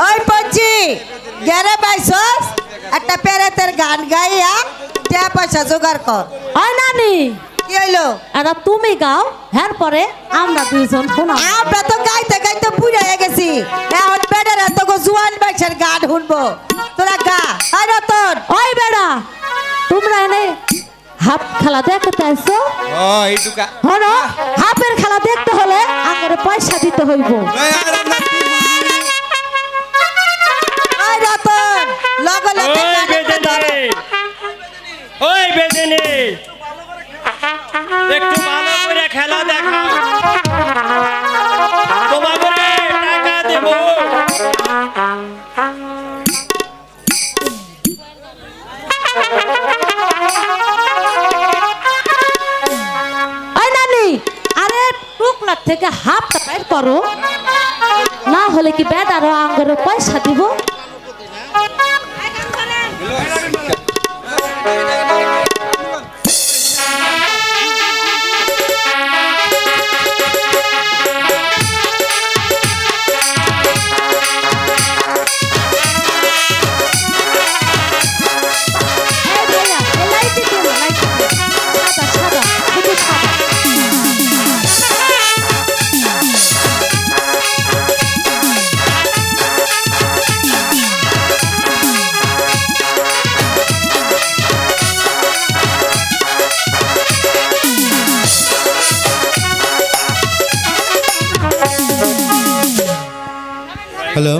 ওই পঞ্চি গেরে পাইছস একটা পেরেতের গান গাইয়া টাকা পয়সা জোগাড় কর। ওই নানি কি হইলো? এটা তুমি গাও, হ্যাঁ পরে আমরা দুইজন শোনাবো। আমরা তো গাইতে গাইতে বুড়া হয়ে গেছি, এখন বেডের এত জোয়ান বাইছের গান শুনবো। তোরা গা। আই রতন, ওই বেড়া তোমরা এনে হাফ খেলা দেখতে আইছো? ও এইটুকা হলো হাফের খেলা দেখতে হলে আগের পয়সা দিতে হইব। আই রতন লগে লগে গানটা ধর। ওই বেদেনি একটু ভালো করে খেলা দেখাও, তোমাকে টাকা দেব। ওই নানি আরে টুকলার থেকে হাফটা বের করো, না হলে কি বেদারও আঙ্গের পয়সা দিব। হ্যালো,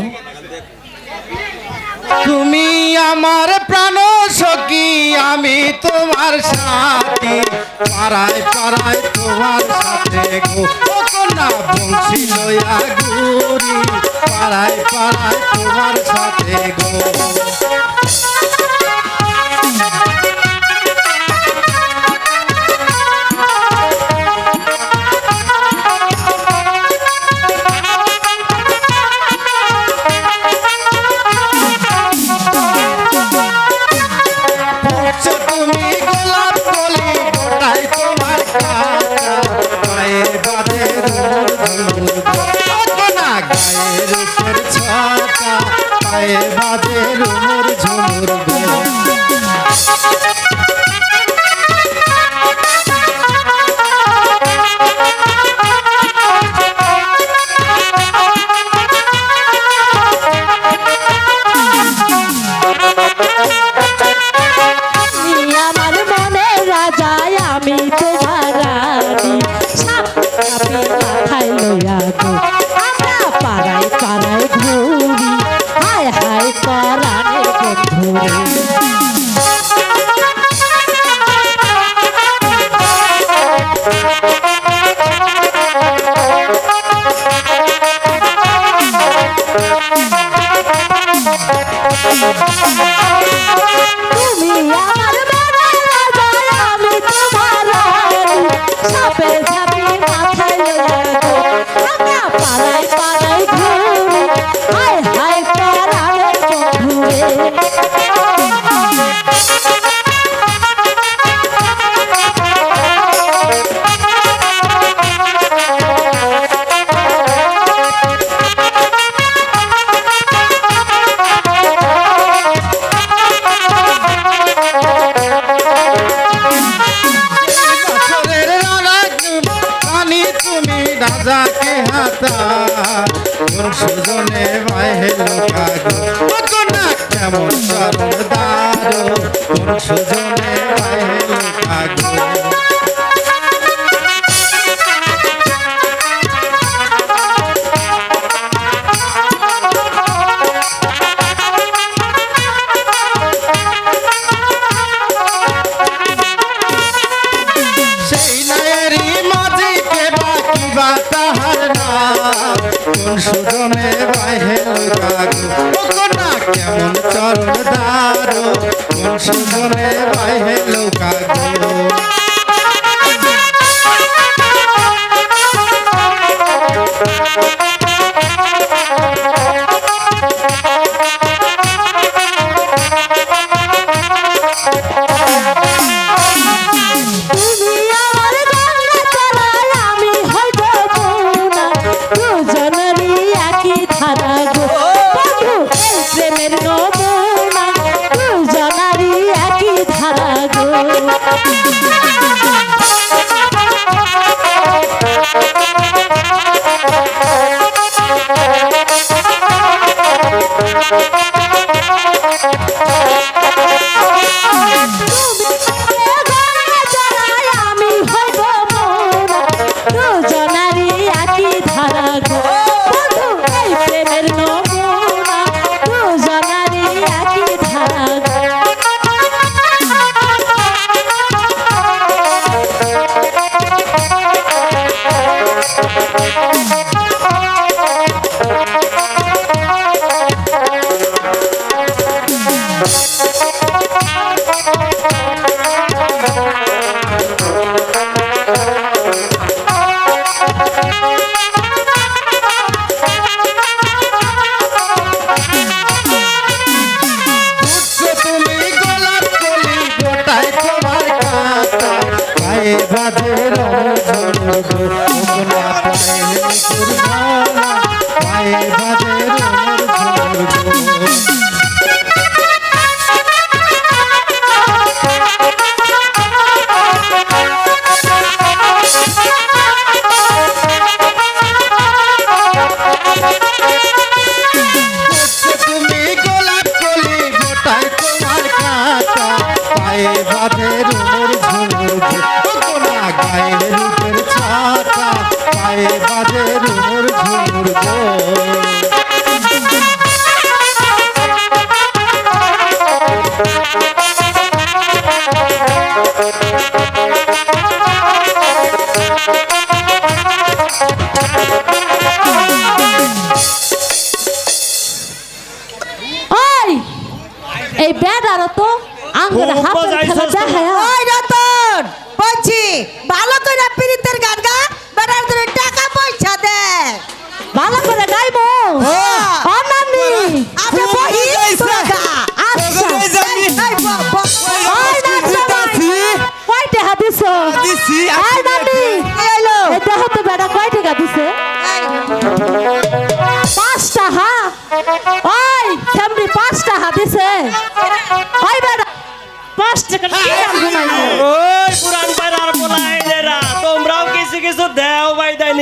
তুমি আমার প্রাণ সখী, আমি তোমার সাথী, পাড়ায় পাড়ায় তোমার সাথে গো না বংশী লয়া ঘুরি, পাড়ায় পাড়ায় তোমার সাথে গো। তুমি আমার বড় রাজা, আমি তোমার রানী, সাপে ঝাঁপি মাথায় লইয়া গো আমরা পাড়ায় পাড়ায় ঘুরি, হায় হায় পরাণের বন্ধুরে। রাজাকে হাতা তোর সুজনে বাইহে লোকাগো না কেমন চরণ দারো, তোর সুজনে বাইহে লোকাগো। সুজনে বাইহে লোকাগো না কেমন চরণ দারো, কোন সুজনে বাইহে লোকাগো। দুজনেরই একই ধারা গো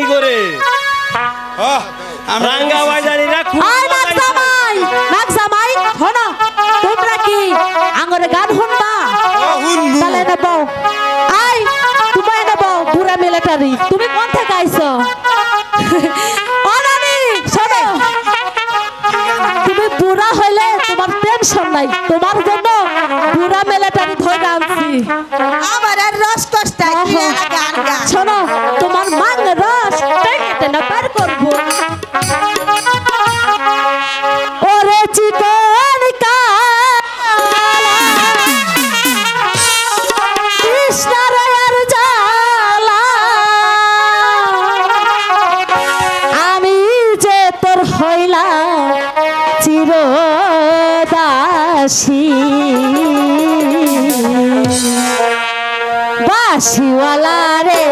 করে আহ, আমরা রাঙ্গা বাজারিরা খুব আয় নাক বাজাইছে। জামাই নাক জামাই শোনো তোমরা কি আঙ্গরে গান শুনবা শুনবো। তাহলে নেব আই তুমি নেব বুড়া মিলিটারি তুমি কোন থেকে আইছো ও নানি শোনো তুমি বুড়া হইলে তোমার টেনশন নাই তোমার জন্য বুড়া মিলিটারি ধরে আনছি আমার আর রস কষ্টা কি আর গান গা শোনো তোমার মান রস টেনে না পার করবো ওরে চিকন কালা কৃষ্ণার আর জ্বালা আমি যে তোর হইলাম চিরদাসী বাসিওয়ালা রে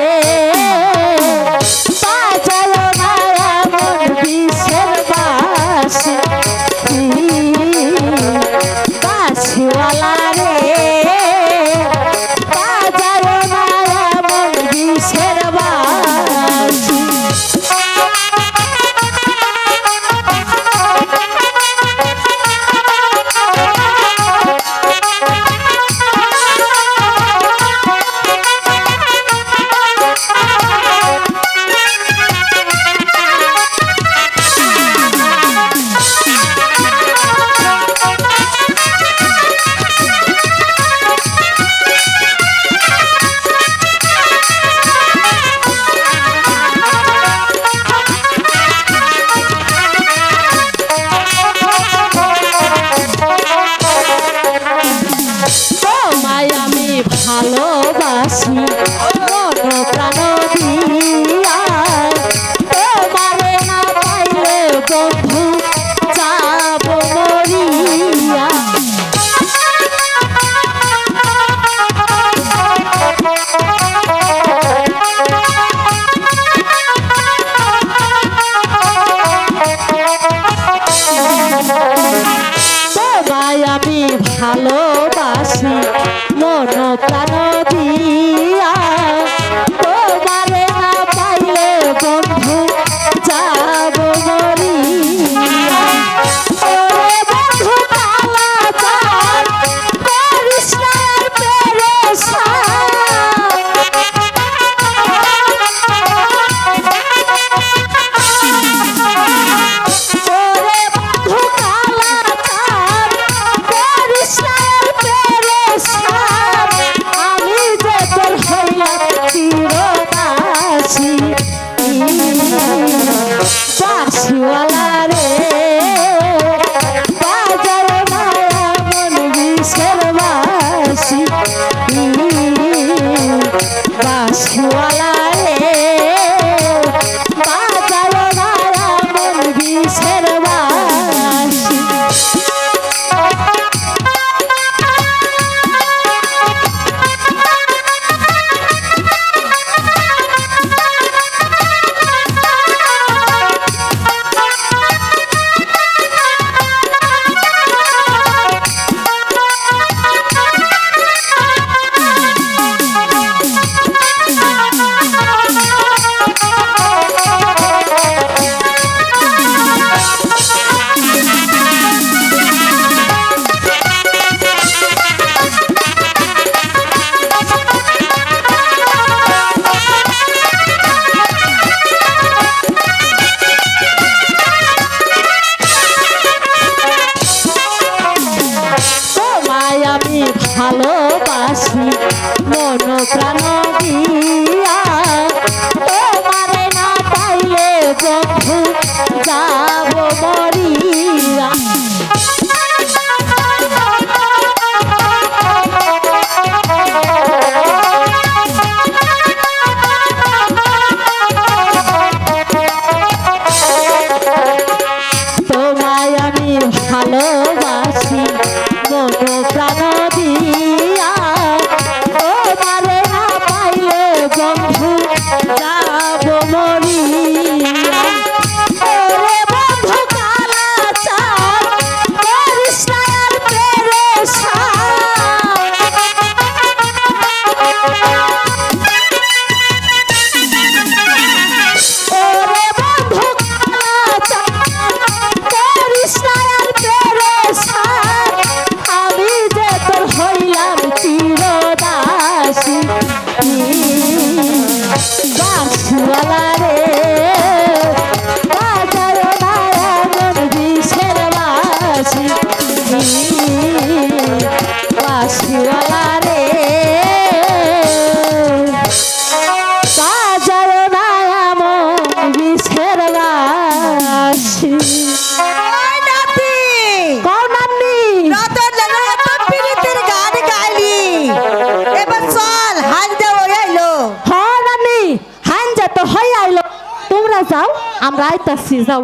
তোমরা যাও আমরা আইতাছি যাও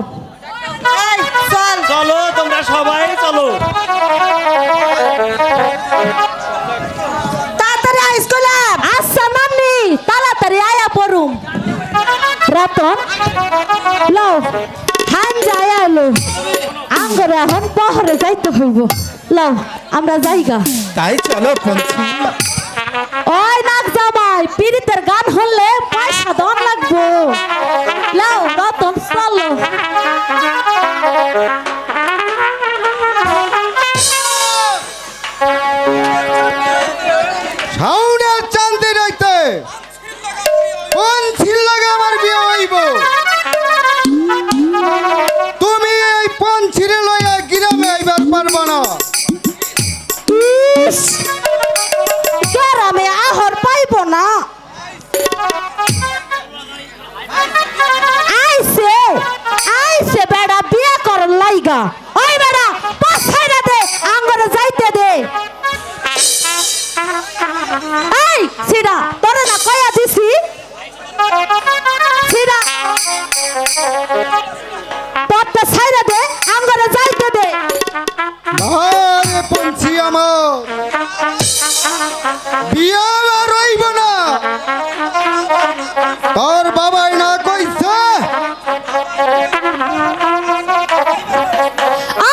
এই, চল চলো তোমরা সবাই চলো তাড়াতাড়ি আইস কইলাম। আচ্ছা নানি তাড়াতাড়ি আয়া পড়ুম রতন লও খান যায় আলো আঙ্গরে এখন পহরে যাইতে হইব লও আমরা যাইগা তাই চলো পঞ্চি ওই নাক জামাই পীড়িতের গান হলে পয়সা দন লাগবো লও রতন চলো সাউন্ডের চান্দে রাইতে পঞ্চির লাগে আমার বিয়ে হইব। তুমি এই পঞ্চিরে লইয়া গ্রামে আইবার পারবা না। ইস, গ্রামে আহর পাইব না আইছে আইছে বেড়া বিয়া করন লাইগা ওই বেড়া পাছাইরা দে আঙ্গরে যাইতে দে এই সিরা তোরে না কয়া দিছি সিরা তোরটা ছাইরা দে আঙ্গরে যাইতে দে আরে পঞ্চি আমার বিয়ে আর হইব না। তোর বাবাই না কইছে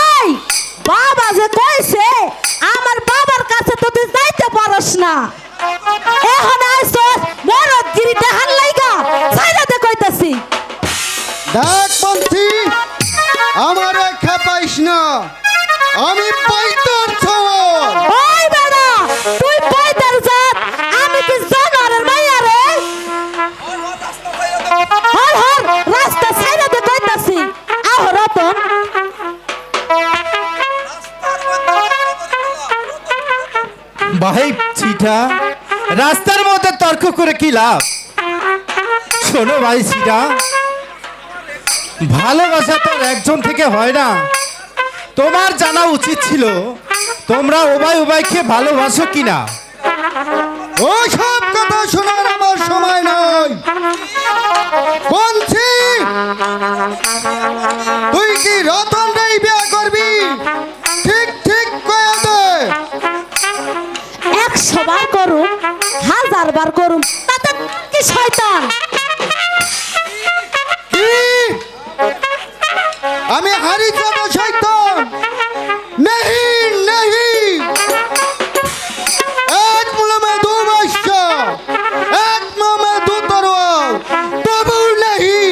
আই বাবা যে কইছে আমার বাবার কাছে তো তুই যাইতে পারস না এখন আইছস মরদ গিরি দেখান লাইগা ছাইরা দে কইতাছি দেখ পঞ্চি আমারে খেপাইস না, আমি পাইতার ছওয়াল। ওই বেড়া তুই পয়দার জাত আমি কি জানারের মাইয়া রে হর হর রাস্তা ছাইরা দে কইতাছি আহ রতন ভাই চিঠা রাস্তার মধ্যে তর্ক করে কি লাভ? শোনো ভাই চিঠা, ভালোবাসা তো আর একজন থেকে হয় না। তোমার জানা উচিত ছিল তোমরা উভয় উভয়কে ভালোবাসো কিনা। ওই সব কথা শোনার আমার সময় নাই। পঞ্চি তুই কি রতন রে বিয়ে করবি? ঠিক ঠিক কয়ে দে। 100 বার করুম 1000 বার করুম তাতে কি শয়তান কি আমি হারি যাব শয়তান? नहीं नहीं, एक मुल्ला में दो बादशाह, एक मुंह में दो तलवार, तबू नहीं।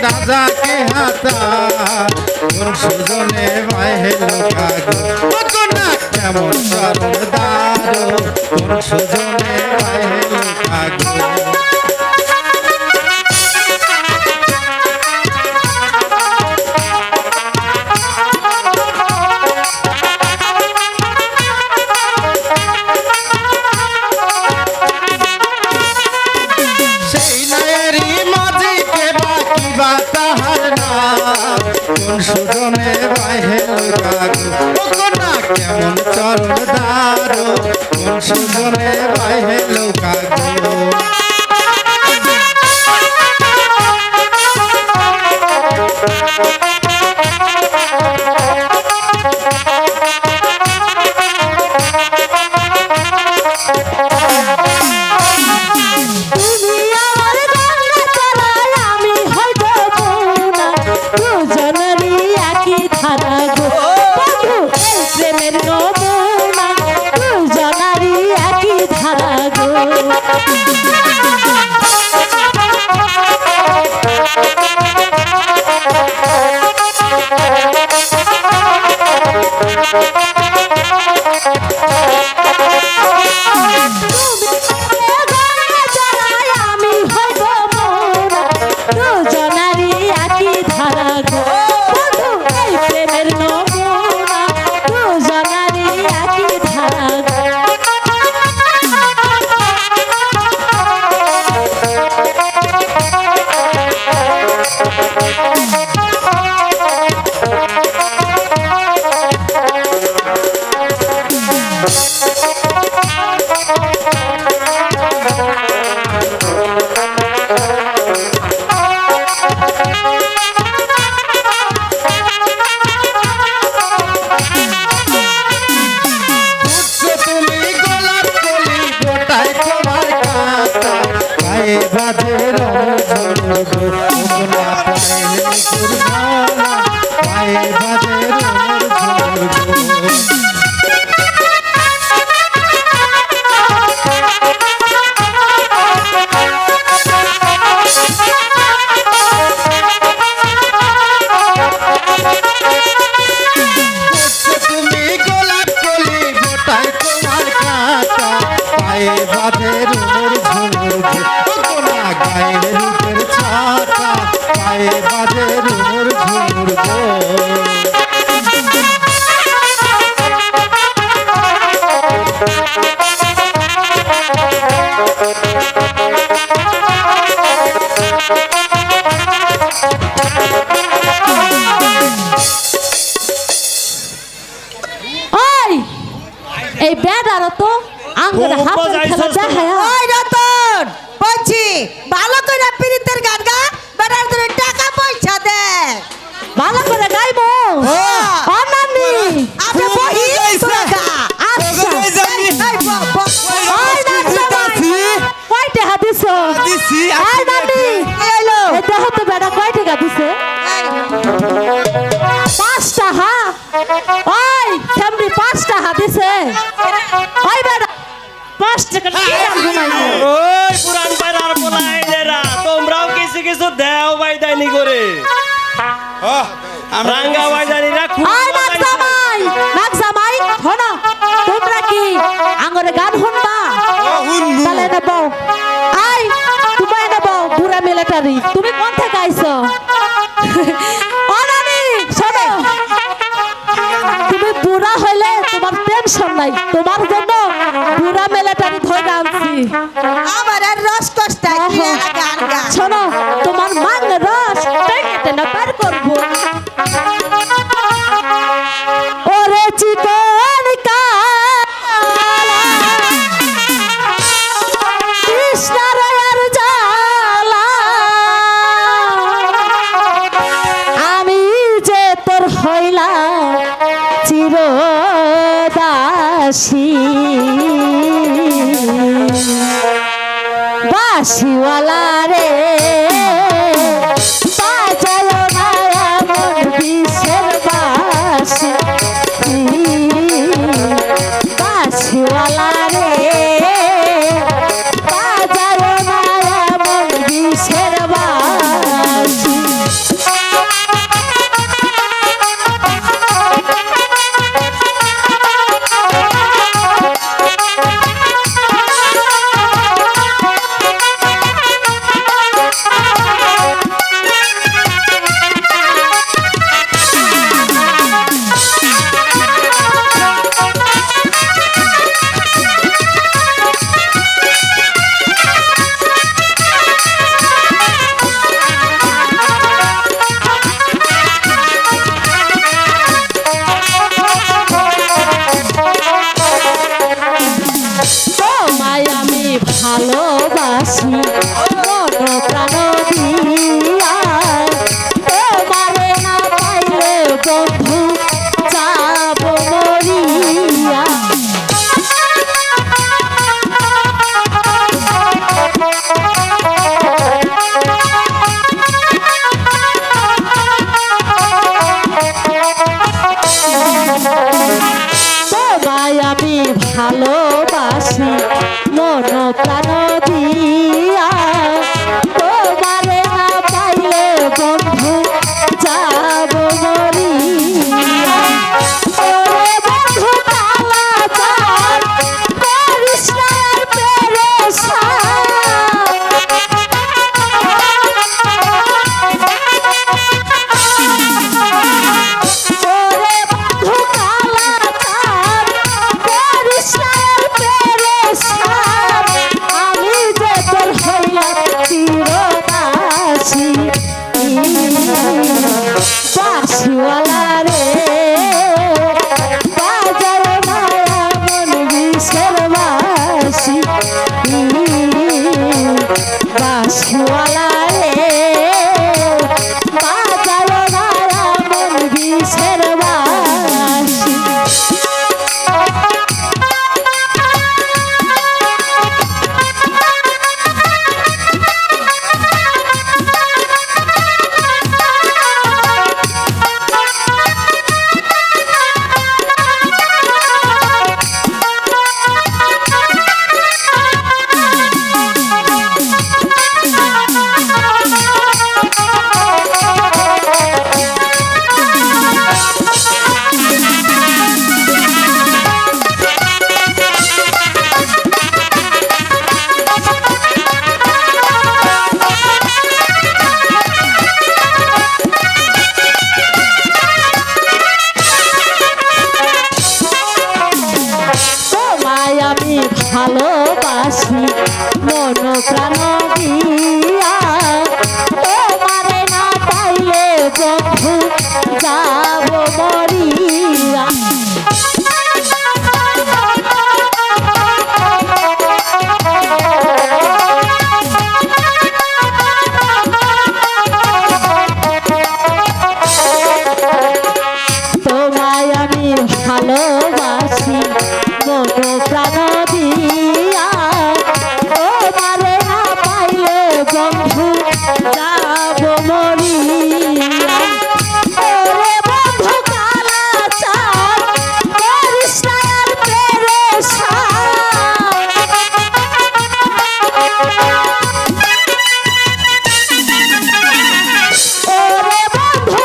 রাজাকে হাতা তোর সুজনে বাহেলো কাগো না কেমন চরণদার তোর সুজনে বাহেলো কাগো সুজনে বাহেলো কাগো না কেমন চরণদার কোন সুজনে বাহেলো কাগো প্রেমের নমুনা দুজনারই একই ধারা গো উঠছো তুমি গোলাপ কলি গোটায় তোমার কাঁটা পায়ে বাজে রমঝম গো ওগোনা পায়ে নিকুর মালা পায়ে বাজে রমঝম গো তুমি গোলাপ কলি গোটায় তোমার কাঁটা পায়ে বাঁধে রুমুর ঝুমুর গোনা গায়ে রূপের ছাতা পায়ে বাঁধে রুমুর ঝুমুর গো ওই এই বেড়ারও তো আঙ্গুরে খুব হাতের মজা খেলা আইসো দেখায় ওই রতন বলছি ভালো করে প্রীতের গান গা বেটার ধরে টাকা পয়সা দে ভালো করে গাইবো ও নানি আচ্ছা বহি তোরা গা আচ্ছা এই বক ওই নানি কয় টাকা দিছো দিছি, এই নানি এলো এই দেখো তো বেড়া কয় টাকা দিছে 5 টাকা ওই সামনে 5 টাকা দিছে ওই বেড়া 5 টাকা কি দাম ঘুমাইছে ওই পুরান পাড়ার পোলাইলেরা তোমরাও কিছু কিছু দেও বাইদানি করে রাঙ্গা বাইদানিরা খুব আই নাক জামাই শোনো তোমরা কি আঙ্গরে গান শুনবা তাহলে নেব আই তোমায় নেব বুড়া মিলিটারি তুমি কোন থেকে আইছো ও নানি শোনো তুমি বুড়া হইলে তোমার টেনশন নাই তোমার জন্য বুড়া মিলিটারি ধরে আনছি আমার আর রস কষ্ট কি গান গা শোনো তোমার মাঙ্গ রস টেনে টেনে পার করবো ওরে চিকন কালা কৃষ্ণার জালা আমি যে তোর হইলাম চিরদাসী বাসিওয়ালা রে বাজায় না এমন বিষের বাসি বাসিওয়ালা রে বাজায় না এমন বিষের বাসি তোমায় আমি ভালোবাসি মন প্রাণ দিয়া তোমারে না পাইলে বন্ধু যাব মরিয়া তোমায় আমি ভালোবাসি মন প্রাণ দিয়া তোমারে না পাইলে বন্ধু যাব মরিয়া ওরে বন্ধু কালাচার করিস না আর ওরে বন্ধু কালাচার করিস না আর আমি যে তোর ভালোবাসি মন প্রাণ দিয়া তোমারে না পাইলে বন্ধু যাব মরিয়া তোমায় আমি ভালোবাসি মন প্রাণ দিয়া তোমারে না পাইলে বন্ধু যাব মরিয়া ওরে বন্ধু কালাচার করিস না আর ওরে বন্ধু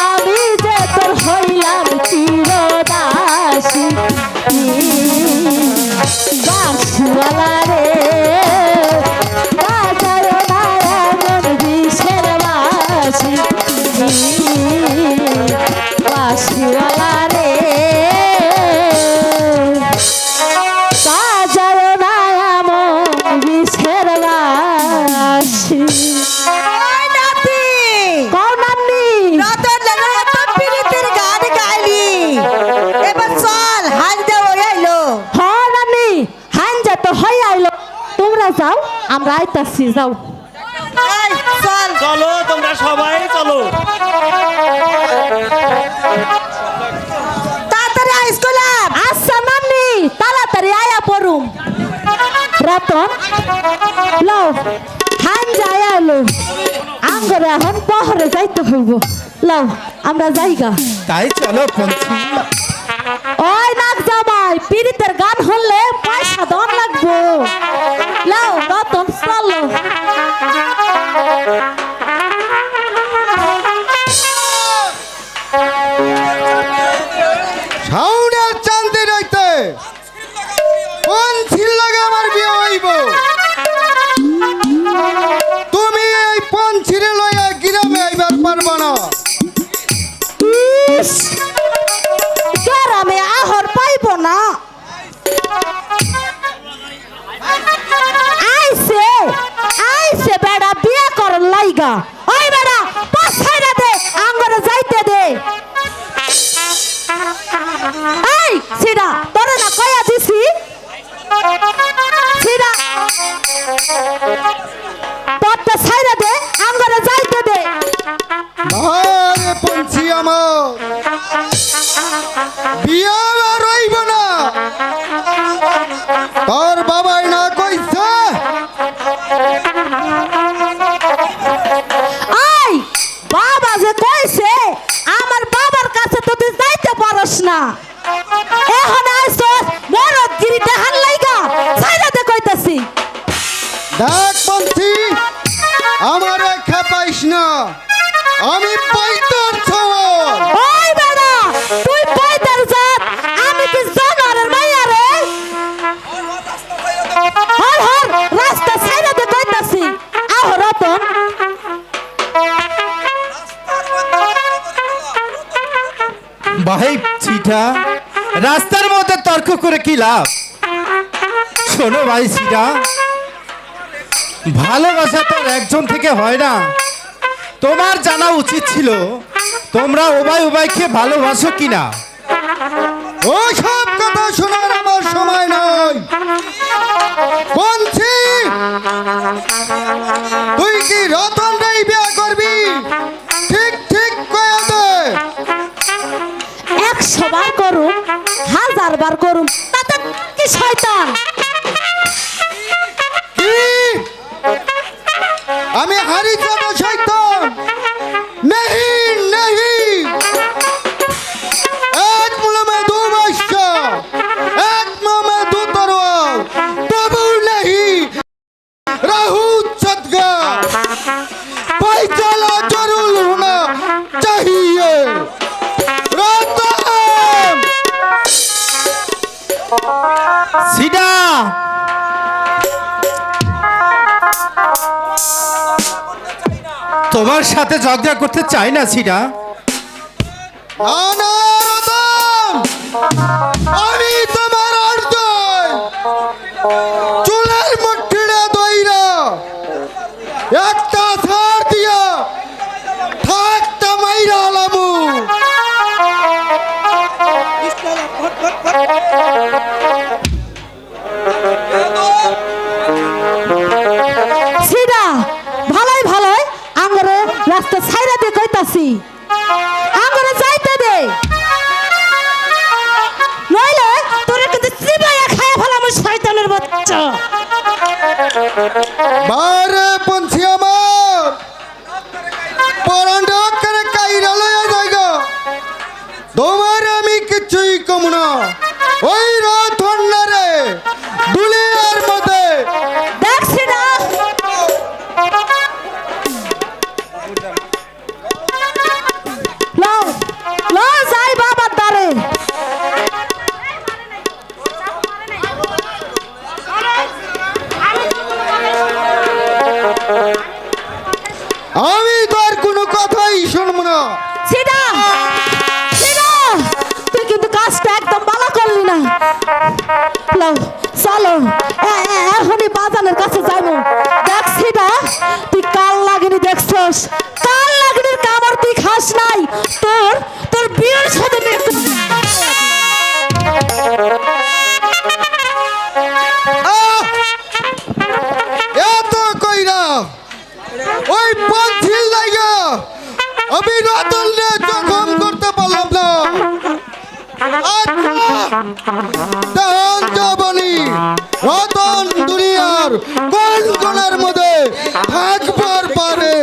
আমি যে তোর হইলাম চিরদাসী বাসুয়ালা রে বাজার নারায়ণ বিষের বাসি বাসুয়ালা রে বাজার নারায়ণ বিষের বাসি ওই নাতি কও নান্নি রতন লেগে এত পীড়িতের গান গাইলি এবার চল হাল দে ওই আইলো হ্যাঁ নানি হাঞ্জা তো হই আইলো তোমরা যাও আমরা আইতাছি যাও এই চল চলো তোমরা সবাই চলো। তাড়াতাড়ি আইস কইলাম আচ্ছা নানি তাড়াতাড়ি আয়া পড়ুম রতন লও হাঞ্জা আইলো আঙ্গরে এখন পহরে যাইতে হইব লও আমরা যাইগা তাই চলো পঞ্চি। ওই নাক জামাই পীড়িতের গান হলে পয়সা দন লাগবো লও রতন চলো সাউন্ডের চান্দি রাইতে কোন ছিল লাগে আমার বিয়ে হইব তুমি এই পঞ্চিরে লইয়া গ্রামে আইবার পারবা না ইস, গ্রামে আহর পাইব না আইছে আইছে বেড়া বিয়ে করন লাইগা ওই বেড়া পাছাইরা দে আঙ্গরে যাইতে দে এই সিডা তোরে না কয়া দিছি সিডা পথটা ছাইরা দে আঙ্গরে যাইতে দে আরে পঞ্চি আমার বিয়ে আর হইব না তোর বাবাই না কইছে আই বাবা যে কইছে আমার বাবার কাছে তো তুই যাইতে পারস না এখন আইছস মরদ গিরি দেখান লাইগা ছাইরা দে কইতাছি দেখ পঞ্চি আমারে খেপাইস না আমি পৈতর ছওয়ার ওই বেড়া তুই পয়দার জাত আমি কি জানোয়ারের মাইয়া রে হর হর রাস্তা ছাইরা দে কইতাছি আহ রতন ভাই চিঠা রাস্তার মধ্যে তর্ক করে কি লাভ? শোনো ভাই চিঠা, ভালোবাসা তো আর একজন থেকে হয় না। তোমার জানা উচিত ছিল তোমরা উভয় উভয়কে ভালোবাসো কিনা। ওসব কথা শোনার আমার সময় নয় পঞ্চি তুই কি রতন রাই বিয়ে করবি ঠিক ঠিক কয়ে দে 100 বার করুম 1000 বার করুম তাতে কি শয়তান কি আমি হারি যাব শয়তান नहीं नहीं एक मुल में दो बादशाह एक मुंह में दो तलवार तबु नहीं रहू सदगा पैसा जरूर होना चाहिए रतन সিডা তোমার সাথে ঝগড়া করতে চাই না সিডা। ना ना আমি তোমার অর্জন চুলের মুঠিটা দইরা একটা ছাড় দিয়া থাকতা মাইরা লামু সিডা ভালোই ভালোই আঙ্গরে রাস্তা ছাইরা দিয়ে কইতাছি আঙ্গরে যাইতে দে নইলে তোরে কিন্তু চিবাইয়া খায়া ফেলাম শয়তানের বাচ্চা বারে পঞ্ছি আমার পরান্ড করে কাইরা লয়া যাইগা তোমার আমি কিছুই কম না ওই রথন্ডারে দুলিয়ার মধ্যে দেখছি না লও লও যাই বাবার দ্বারে আমি তো আর কোনো কথাই শুনবো না সিডা সিডা তুই কিন্তু কাজটা একদম ভালো করলি না লও চলো এখনই বাজানের কাছে যাইবো দেখ সিডা তুই কাল লাগিনি দেখছস কাল লাগিনির কামড় তুই খাস নাই তোর তোর বিয়ের সাথে আহ! এত কইরা ওই পঞ্চিল লাইগা আমি রতনরে জখম করতে পারলাম না তখন যাবনি রতন দুনিয়ার কোন কোনার মধ্যে থাকবার পারে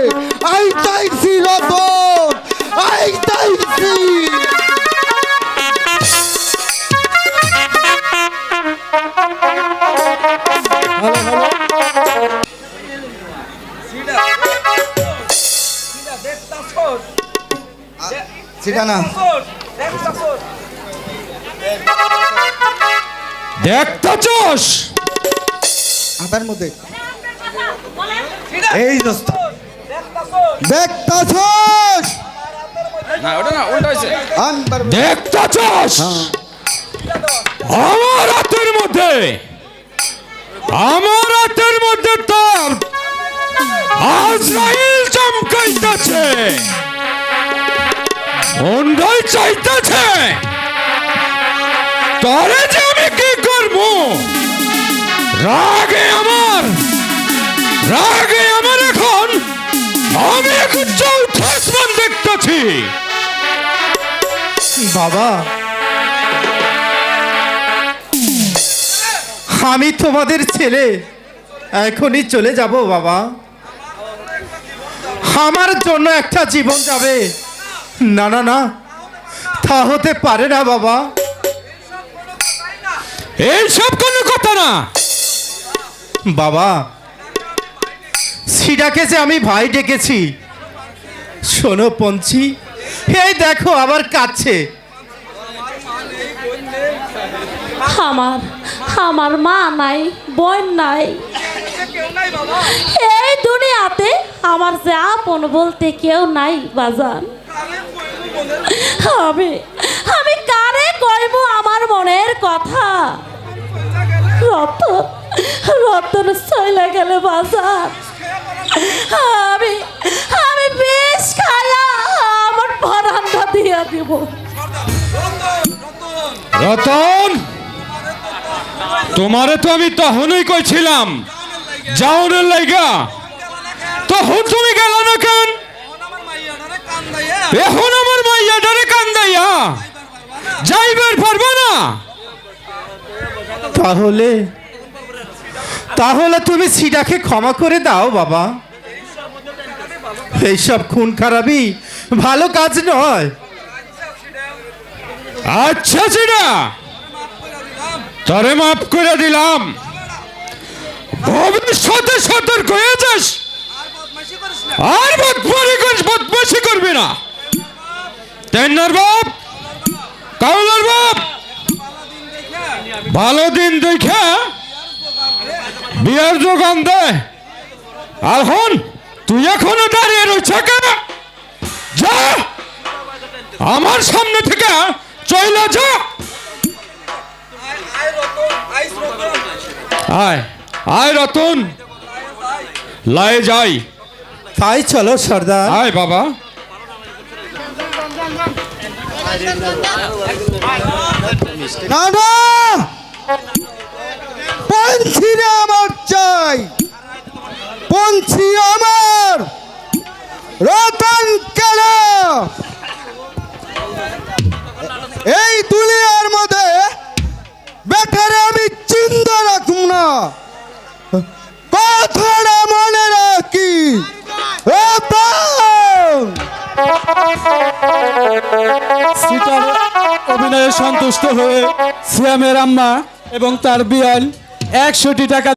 আইতাইছি রতন আইতাইছি সেটা না দেখতাছস আবার মধ্যে এই দোস্ত দেখতাছস না ওটা না উল্টা হয়েছে আনবার দেখতাছস আমার হাতের মধ্যে তোর আজরাইল চমকাইতাছে অন্ধাই চাইতাছে তরে যে আমি কি করব রাগে আমার এখন আমি এক চৌথা আসমান দেখতেছি বাবা আমি তোমাদের ছেলে এখনই চলে যাব বাবা আমার জন্য একটা জীবন যাবে না না না তা হতে পারে না বাবা এইসব কোনো কথা না বাবা সিডাকে যে আমি ভাই ডেকেছি শোনো পঞ্চি এই দেখো আবার কাঁদছে আমার আমার মা নাই বোন নাই এই দুনিয়াতে আমার যে আপন বলতে কেউ নাই বাজান আমি আমি কারে কইব আমার মনের কথা রতন রতন চলে গেলে বাজার আমি আমি বেশ খায়া আমার বারান্দা দিয়া দিব রতন তোমারে তো আমি তখনই কইছিলাম যাওনের লাইগা তখন তুমি গেল না কেন এখন আমার মাইয়াটারে কান্দাইয়া যাইবার পারবে না তাহলে তাহলে তুমি সিডাকে ক্ষমা করে দাও বাবা এইসব খুন খারাপি ভালো কাজ নয় আচ্ছা সিডা তোরে মাফ করে দিলাম ভবিষ্যতে সতর্ক হয়ে যাস আর বদমাশি করবি না তেনার বাপ কাউলার বাপ ভালো দিন দেখে বিয়ের যোগান দে আর হন তুই এখনো দাঁড়িয়ে রয়েছ কেন যা আমার সামনে থেকে চলে যা আয় আয় রতন লয়ে যাই তাই চলো সর্দার। আয় বাবা না না পঞ্ছিরে আমার চাই, পঞ্ছি আমার, রতন কেন এই দুনিয়ার মধ্যে বেটারে আমি চিন্তা রাখুম না, কথাটা মনে রাখি। রতন সিটার অভিনয়ে সন্তুষ্ট হয়ে সিয়ামের আম্মা এবং তার বিয়ান 100টি টাকা